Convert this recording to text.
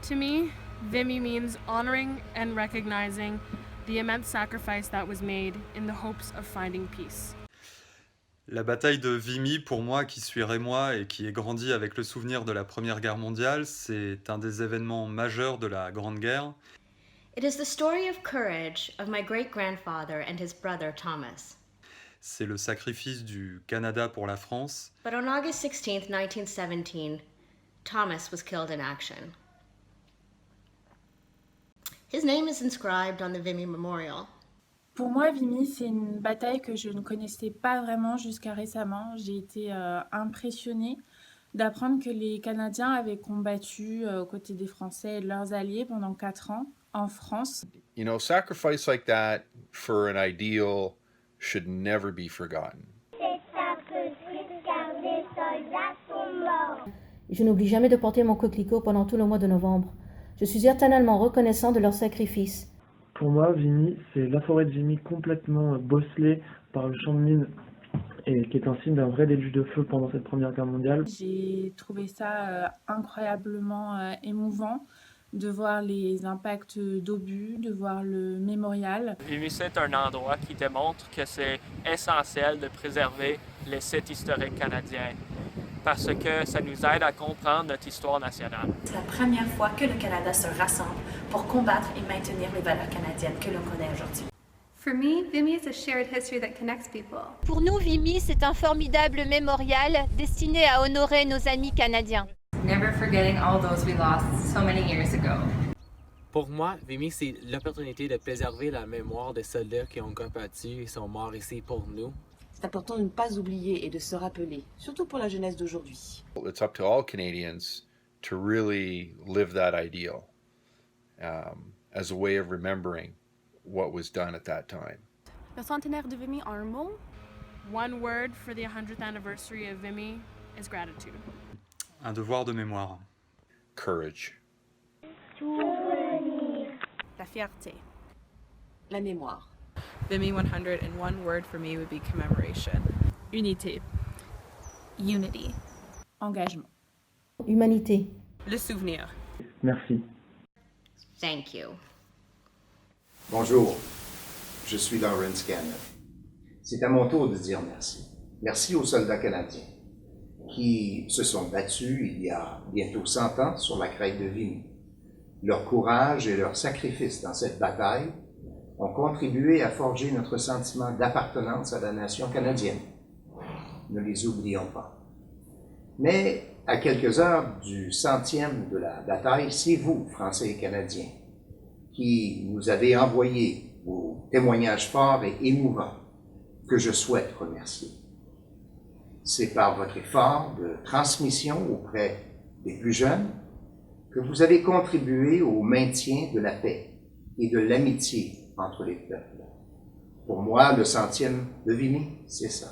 To me, Vimy means honoring and recognizing the immense sacrifice that was made in the hopes of finding peace. La bataille de Vimy, pour moi, qui suis rémois et qui ai grandi avec le souvenir de la Première Guerre mondiale, c'est un des événements majeurs de la Grande Guerre. It is the story of courage of my great-grandfather and his brother Thomas. C'est le sacrifice du Canada pour la France. But on August 16th, 1917, Thomas was killed in action. His name is inscribed on the Vimy Memorial. Pour moi, Vimy, c'est une bataille que je ne connaissais pas vraiment jusqu'à récemment. J'ai été impressionnée d'apprendre que les Canadiens avaient combattu aux côtés des Français et de leurs alliés pendant 4 ans en France. You know, sacrifice like that for an ideal should never be forgotten. Je n'oublie jamais de porter mon coquelicot pendant tout le mois de novembre. Je suis éternellement reconnaissant de leur sacrifice. Pour moi, Vimy, c'est la forêt de Vimy complètement bosselée par le champ de mine et qui est un signe d'un vrai déluge de feu pendant cette Première Guerre mondiale. J'ai trouvé ça incroyablement émouvant de voir les impacts d'obus, de voir le mémorial. Vimy, c'est un endroit qui démontre que c'est essentiel de préserver les sites historiques canadiens parce que ça nous aide à comprendre notre histoire nationale. C'est la première fois que le Canada se rassemble pour combattre et maintenir les valeurs canadiennes que l'on connaît aujourd'hui. For me, Vimy is a shared history that connects people. Pour nous, Vimy, c'est un formidable mémorial destiné à honorer nos amis canadiens. Never forgetting all those we lost so many years ago. Pour moi, Vimy, c'est l'opportunité de préserver la mémoire des soldats qui ont combattu et sont morts ici pour nous. C'est important de ne pas oublier et de se rappeler, surtout pour la jeunesse d'aujourd'hui. It's up to all Canadians to really live that ideal as a way of remembering what was done at that time. Le centenaire de Vimy en un mot? One word for the 100th anniversary of Vimy is gratitude. Un devoir de mémoire. Courage. La fierté. La mémoire. Vimy 100 in one word for me would be commemoration. Unité. Unity. Engagement. Humanité. Le souvenir. Merci. Thank you. Bonjour, je suis Lawrence Cannon. C'est à mon tour de dire merci. Merci aux soldats canadiens qui se sont battus il y a bientôt 100 ans sur la crête de Vimy. Leur courage et leur sacrifice dans cette bataille ont contribué à forger notre sentiment d'appartenance à la nation canadienne. Ne les oublions pas. Mais à quelques heures du 100e de la bataille, c'est vous, Français et Canadiens, qui nous avez envoyé vos témoignages forts et émouvants que je souhaite remercier. C'est par votre effort de transmission auprès des plus jeunes que vous avez contribué au maintien de la paix et de l'amitié entre les peuples. Pour moi, le 100e de Vimy, c'est ça.